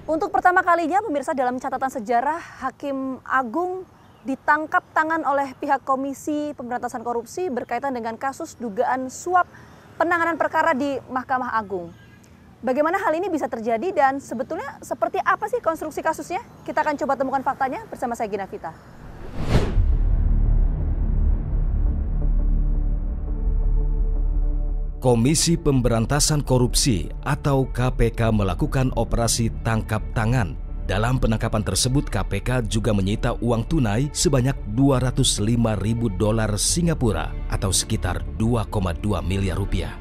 Untuk pertama kalinya, pemirsa, dalam catatan sejarah, Hakim Agung ditangkap tangan oleh pihak Komisi Pemberantasan Korupsi berkaitan dengan kasus dugaan suap penanganan perkara di Mahkamah Agung. Bagaimana hal ini bisa terjadi dan sebetulnya seperti apa sih konstruksi kasusnya? Kita akan coba temukan faktanya bersama saya, Gina Vita. Komisi Pemberantasan Korupsi atau KPK melakukan operasi tangkap tangan. Dalam penangkapan tersebut, KPK juga menyita uang tunai sebanyak $205.000 Singapura atau sekitar 2,2 miliar rupiah.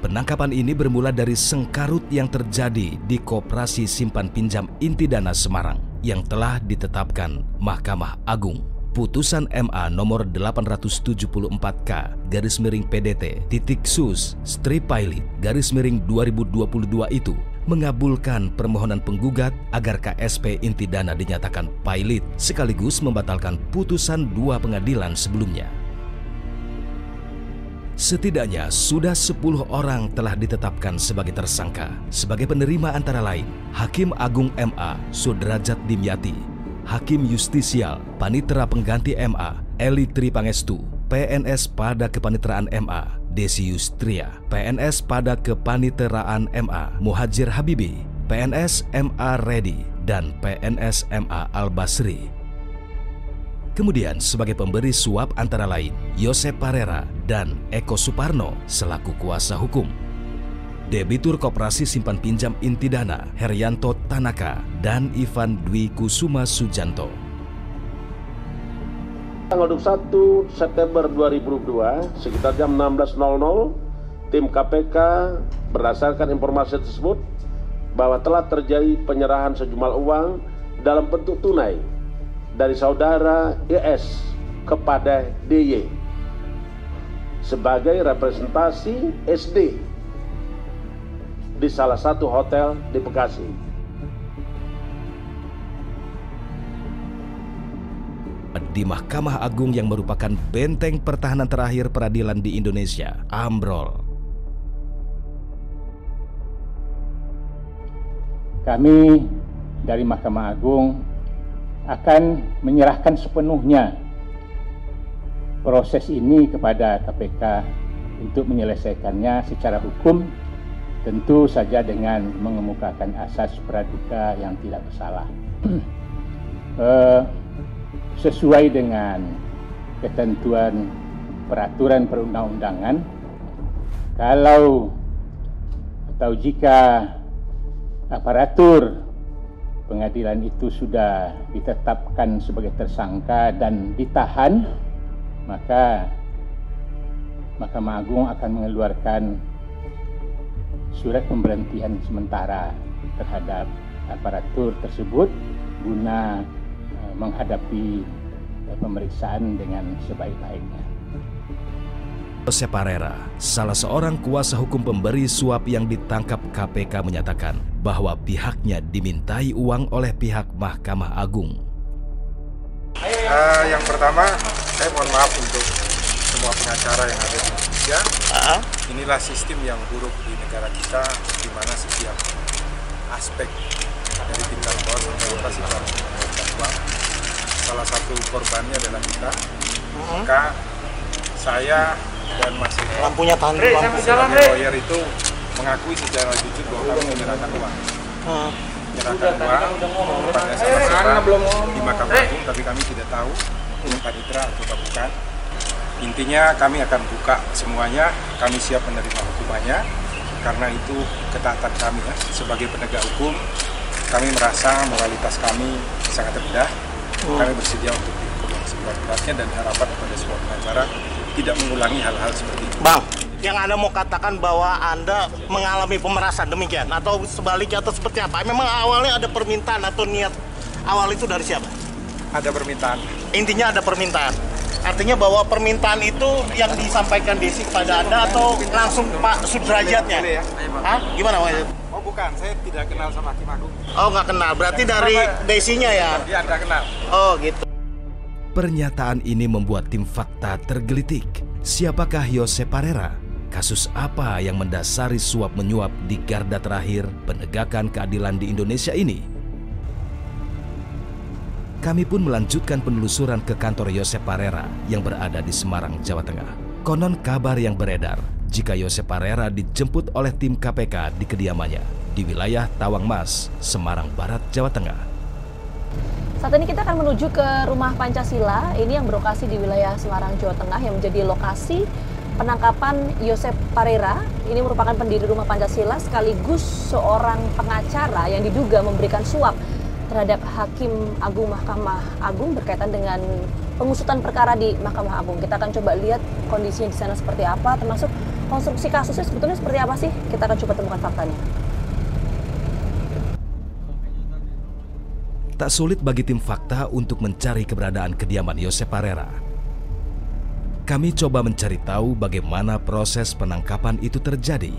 Penangkapan ini bermula dari sengkarut yang terjadi di Koperasi Simpan Pinjam Intidana Semarang yang telah ditetapkan Mahkamah Agung. Putusan MA nomor 874K/PDT-Sus/Pilot-2022 itu mengabulkan permohonan penggugat agar KSP Intidana dinyatakan pilot sekaligus membatalkan putusan dua pengadilan sebelumnya. Setidaknya sudah 10 orang telah ditetapkan sebagai tersangka. Sebagai penerima antara lain, Hakim Agung MA Sudrajat Dimyati, Hakim Justisial Panitera Pengganti MA Eli Tri Pangestu, PNS pada Kepaniteraan MA Desi Yustria, PNS pada Kepaniteraan MA Muhajir Habibi, PNS MA Redi, dan PNS MA Al-Basri. Kemudian sebagai pemberi suap antara lain Yosep Parera dan Eko Suparno selaku kuasa hukum. Debitur Koperasi Simpan Pinjam Intidana Herianto Tanaka dan Ivan Dwi Kusuma Sujanto. Tanggal 21 September 2022 sekitar jam 16.00, tim KPK berdasarkan informasi tersebut bahwa telah terjadi penyerahan sejumlah uang dalam bentuk tunai dari saudara YS kepada DY sebagai representasi SD di salah satu hotel di Bekasi. Di Mahkamah Agung yang merupakan benteng pertahanan terakhir peradilan di Indonesia, ambrol. Kami dari Mahkamah Agung akan menyerahkan sepenuhnya proses ini kepada KPK untuk menyelesaikannya secara hukum, tentu saja dengan mengemukakan asas praduga yang tidak bersalah. Sesuai dengan ketentuan peraturan perundang-undangan, kalau atau jika aparatur pengadilan itu sudah ditetapkan sebagai tersangka dan ditahan, maka Mahkamah Agung akan mengeluarkan surat pemberhentian sementara terhadap aparatur tersebut guna menghadapi pemeriksaan dengan sebaik-baiknya. Yosep Parera, salah seorang kuasa hukum pemberi suap yang ditangkap KPK, menyatakan bahwa pihaknya dimintai uang oleh pihak Mahkamah Agung. Yang pertama, saya mohon maaf untuk semua pengacara yang ada di Indonesia. Inilah sistem yang buruk di negara kita, di mana setiap aspek dari tingkat bawah sampai atas itu harus mengeluarkan uang. Salah satu korbannya adalah kita. Maka saya dan Mas lampunya tahan sebagai lawyer itu mengakui secara jujur bahwa kami menyerahkan uang. Menyerahkan uang kepada salah di Mahkamah Agung, tapi kami tidak tahu ini panitera atau bukan. Intinya kami akan buka semuanya, kami siap menerima hukumannya, karena itu ketaatan kami ya. Sebagai penegak hukum, kami merasa moralitas kami sangat rendah. Kami bersedia untuk dihukum yang seberat-beratnya dan harapan kepada semua pengacara tidak mengulangi hal-hal seperti itu. Bang, yang Anda mau katakan bahwa Anda mengalami pemerasan demikian atau sebaliknya atau seperti apa? Memang awalnya ada permintaan atau niat awal itu dari siapa? Ada permintaan. Intinya ada permintaan. Artinya bahwa permintaan itu yang disampaikan Desi kepada Anda atau langsung Pak Sudrajatnya? Hah? Gimana Pak? Oh bukan, saya tidak kenal sama Hakim Agung. Oh nggak kenal, berarti dari Desinya ya? Iya, tidak kenal. Oh gitu. Pernyataan ini membuat tim fakta tergelitik. Siapakah Yosep Parera? Kasus apa yang mendasari suap menyuap di garda terakhir penegakan keadilan di Indonesia ini? Kami pun melanjutkan penelusuran ke kantor Yosep Parera yang berada di Semarang, Jawa Tengah. Konon kabar yang beredar jika Yosep Parera dijemput oleh tim KPK di kediamannya di wilayah Tawangmas, Semarang Barat, Jawa Tengah. Saat ini kita akan menuju ke Rumah Pancasila, ini yang berlokasi di wilayah Semarang, Jawa Tengah, yang menjadi lokasi penangkapan Yosep Parera. Ini merupakan pendiri Rumah Pancasila sekaligus seorang pengacara yang diduga memberikan suap terhadap Hakim Agung Mahkamah Agung berkaitan dengan pengusutan perkara di Mahkamah Agung. Kita akan coba lihat kondisinya di sana seperti apa, termasuk konstruksi kasusnya sebetulnya seperti apa sih? Kita akan coba temukan faktanya. Tak sulit bagi tim fakta untuk mencari keberadaan kediaman Yosep Parera. Kami coba mencari tahu bagaimana proses penangkapan itu terjadi.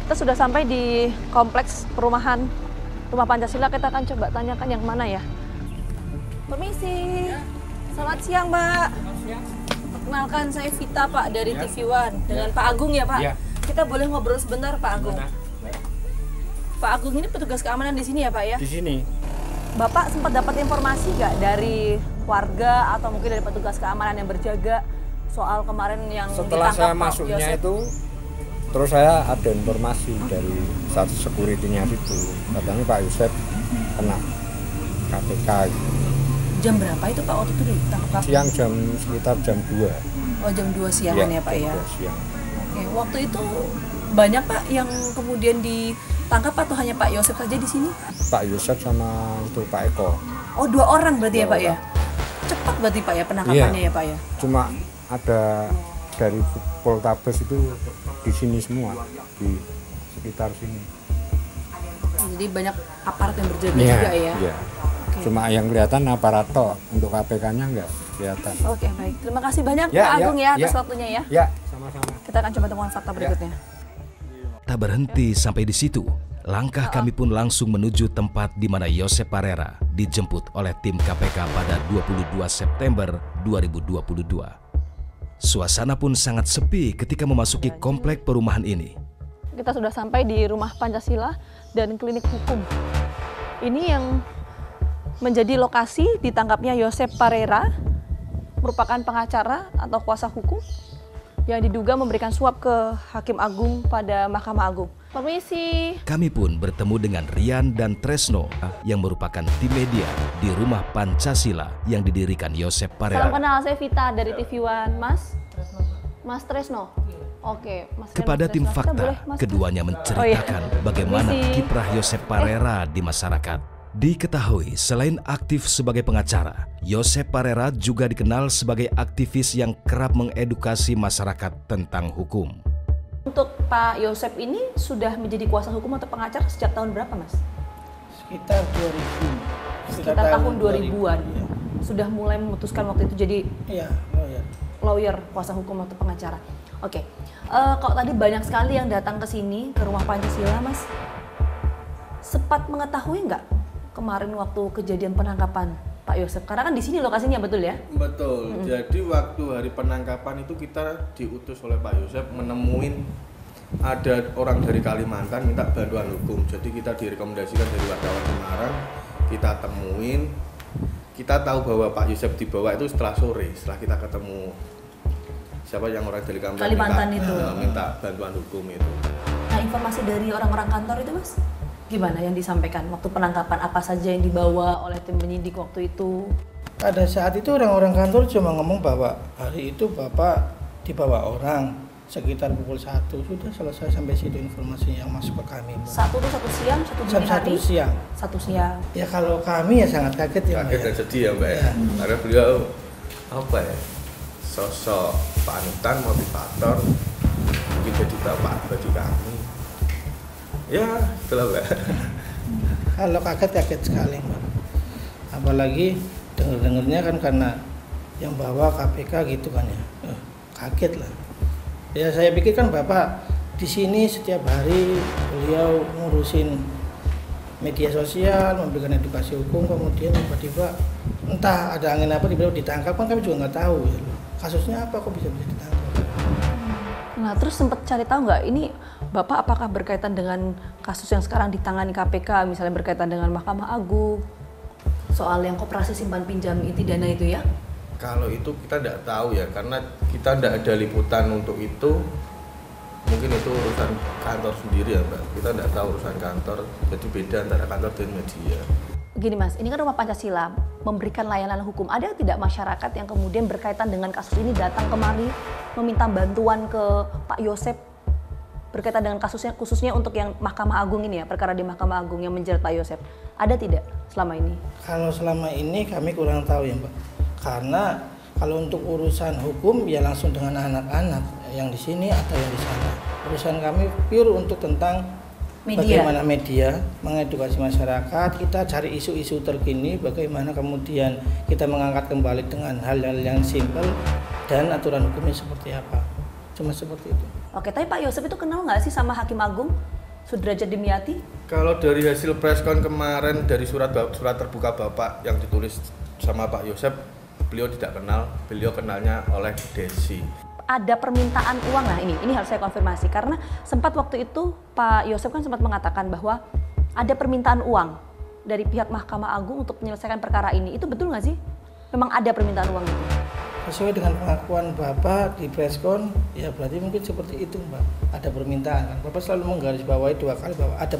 Kita sudah sampai di kompleks perumahan Rumah Pancasila. Kita akan coba tanyakan yang mana ya. Permisi. Selamat siang, Mbak. Perkenalkan, saya Vita, Pak, dari TV One. Dengan Pak Agung ya, Pak? Kita boleh ngobrol sebentar, Pak Agung? Pak Agung ini petugas keamanan di sini ya, Pak, ya? Di sini. Bapak sempat dapat informasi nggak dari warga atau mungkin dari petugas keamanan yang berjaga soal kemarin yang setelah ditangkap saya Pak masuknya Yosep? itu, terus saya ada informasi dari satu security-nya itu, katanya Pak Yosep kena KPK gitu. Jam berapa itu Pak waktu itu ditangkap? Siang sekitar jam 2. Oh, jam 2 siangan ya Pak ya? Jam 2 siang. Oke, waktu itu banyak Pak yang kemudian ditangkap atau hanya Pak Yosep saja di sini? Pak Yosep sama itu Pak Eko. Oh, 2 orang berarti ya Pak ya? Cepat berarti Pak ya penangkapannya ya Pak ya? Cuma ada dari Poltabes itu di sini semua, di sekitar sini. Jadi banyak aparat yang berjaga juga ya? Iya. Cuma yang kelihatan aparat toh, untuk KPK-nya nggak kelihatan. Oke, baik. Terima kasih banyak Pak Agung ya atas waktunya ya. Ya, sama-sama. Kita akan coba temukan fakta berikutnya. Tak berhenti sampai di situ. Langkah kami pun langsung menuju tempat di mana Yosep Parera dijemput oleh tim KPK pada 22 September 2022. Suasana pun sangat sepi ketika memasuki komplek perumahan ini. Kita sudah sampai di Rumah Pancasila dan Klinik Hukum. Ini yang menjadi lokasi ditangkapnya Yosep Parera, merupakan pengacara atau kuasa hukum yang diduga memberikan suap ke Hakim Agung pada Mahkamah Agung. Permisi. Kami pun bertemu dengan Rian dan Tresno yang merupakan tim media di Rumah Pancasila yang didirikan Yosep Parera. Salam kenal, saya Vita dari TV One. Mas Tresno. Oke, Mas. Kepada tim fakta, keduanya menceritakan bagaimana kiprah Yosep Parera di masyarakat. Diketahui selain aktif sebagai pengacara, Yosep Parera juga dikenal sebagai aktivis yang kerap mengedukasi masyarakat tentang hukum. Untuk Pak Yosep ini sudah menjadi kuasa hukum atau pengacara sejak tahun berapa, Mas? Sekitar 2000. Sekitar tahun 2000-an. Ya. Sudah mulai memutuskan waktu itu jadi lawyer, kuasa hukum atau pengacara. Oke. Kalau tadi banyak sekali yang datang ke sini, ke Rumah Pancasila, Mas. Sempat mengetahui nggak kemarin waktu kejadian penangkapan Pak Yosep? Karena kan di sini lokasinya, betul ya? Betul. Jadi waktu hari penangkapan itu kita diutus oleh Pak Yosep menemuin ada orang dari Kalimantan minta bantuan hukum. Jadi kita direkomendasikan dari wartawan Semarang, kita temuin. Kita tahu bahwa Pak Yosep dibawa itu setelah sore, setelah kita ketemu siapa yang orang dari Kalimantan itu minta bantuan hukum itu. Nah, informasi dari orang-orang kantor itu, Mas, gimana yang disampaikan waktu penangkapan? Apa saja yang dibawa oleh tim penyidik waktu itu? Pada saat itu orang-orang kantor cuma ngomong bahwa hari itu Bapak dibawa orang sekitar pukul 1. Sudah selesai sampai situ informasi yang masuk ke kami. 1 itu 1 siang, 1 dini hari? 1 siang. 1 siang. Ya kalau kami ya sangat kaget ya. Kaget dan sedih ya Mbak ya. Karena beliau apa ya, sosok panutan, motivator, mungkin jadi bapak bagi kami. Ya, itulah Mbak. Kalau kaget sekali Mbak. Apalagi dengar-dengarnya kan karena yang bawa KPK gitu kan ya. Kaget lah. Ya saya pikir kan Bapak di sini setiap hari beliau ngurusin media sosial, memberikan edukasi hukum, kemudian tiba-tiba entah ada angin apa tiba-tiba ditangkap, kan kami juga nggak tahu ya. Kasusnya apa kok bisa ditangkap. Nah, terus sempat cari tahu nggak ini Bapak apakah berkaitan dengan kasus yang sekarang ditangani KPK, misalnya berkaitan dengan Mahkamah Agung, soal yang koperasi simpan pinjam inti dana itu ya? Kalau itu kita tidak tahu ya, karena kita tidak ada liputan untuk itu. Mungkin itu urusan kantor sendiri ya Mbak, kita tidak tahu urusan kantor, jadi beda antara kantor dan media. Gini Mas, ini kan Rumah Pancasila memberikan layanan hukum. Ada tidak masyarakat yang kemudian berkaitan dengan kasus ini datang kemari meminta bantuan ke Pak Yosep berkaitan dengan kasusnya, khususnya untuk yang Mahkamah Agung ini ya, perkara di Mahkamah Agung yang menjerat Pak Yosep. Ada tidak selama ini? Kalau selama ini kami kurang tahu ya Mbak, karena kalau untuk urusan hukum ya langsung dengan anak-anak yang di sini atau yang di sana. Urusan kami pure untuk tentang bagaimana media mengedukasi masyarakat, kita cari isu-isu terkini, bagaimana kemudian kita mengangkat kembali dengan hal-hal yang simpel dan aturan hukumnya seperti apa. Cuma seperti itu. Oke, tapi Pak Yosep itu kenal nggak sih sama Hakim Agung Sudrajat Dimyati? Kalau dari hasil preskon kemarin dari surat terbuka Bapak yang ditulis sama Pak Yosep, beliau tidak kenal, beliau kenalnya oleh Desi. Ada permintaan uang, nah ini harus saya konfirmasi karena sempat waktu itu Pak Yosep kan sempat mengatakan bahwa ada permintaan uang dari pihak Mahkamah Agung untuk menyelesaikan perkara ini. Itu betul nggak sih? Memang ada permintaan uang itu? Sesuai dengan pengakuan Bapak di preskon, ya berarti mungkin seperti itu Mbak. Ada permintaan kan? Bapak selalu menggarisbawahi 2 kali bahwa ada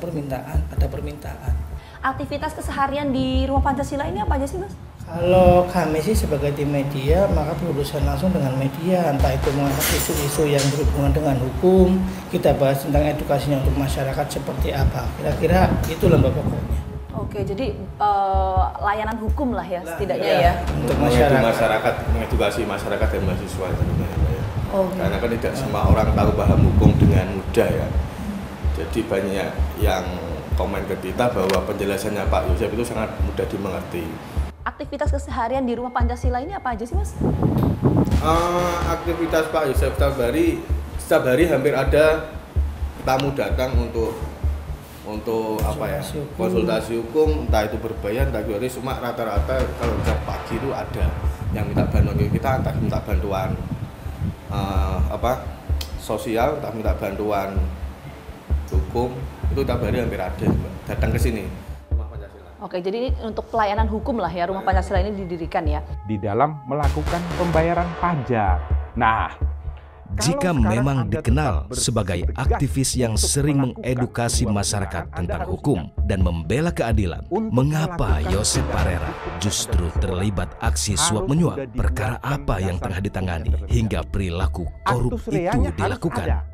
permintaan. Aktivitas keseharian di Rumah Pancasila ini apa aja sih Mas? Kalau kami sih sebagai tim media, maka berurusan langsung dengan media, entah itu mengangkat isu-isu yang berhubungan dengan hukum, kita bahas tentang edukasinya untuk masyarakat seperti apa. Kira-kira itu lembah pokoknya. Oke, jadi layanan hukum lah ya setidaknya ya. Untuk masyarakat, mengedukasi masyarakat dan mahasiswa tentunya ya. Karena kan tidak semua orang tahu paham hukum dengan mudah ya. Jadi banyak yang komen ke kita bahwa penjelasannya Pak Yosep itu sangat mudah dimengerti. Aktivitas keseharian di Rumah Pancasila ini apa aja sih Mas? Aktivitas Pak Yosep setiap hari hampir ada tamu datang untuk apa ya, konsultasi hukum, entah itu berbayar, entah itu cuma rata-rata kalau jam pagi itu ada yang minta bantuan kita, entah minta bantuan sosial, entah minta bantuan hukum, itu tiap hari hampir ada datang ke sini. Oke, jadi ini untuk pelayanan hukum lah ya, Rumah Pancasila ini didirikan ya. Di dalam melakukan pembayaran pajak. Nah, jika memang dikenal sebagai aktivis yang sering mengedukasi masyarakat tentang hukum dan membela keadilan, mengapa Yosep Parera justru terlibat aksi suap menyuap? Perkara apa yang tengah ditangani hingga perilaku korup itu dilakukan?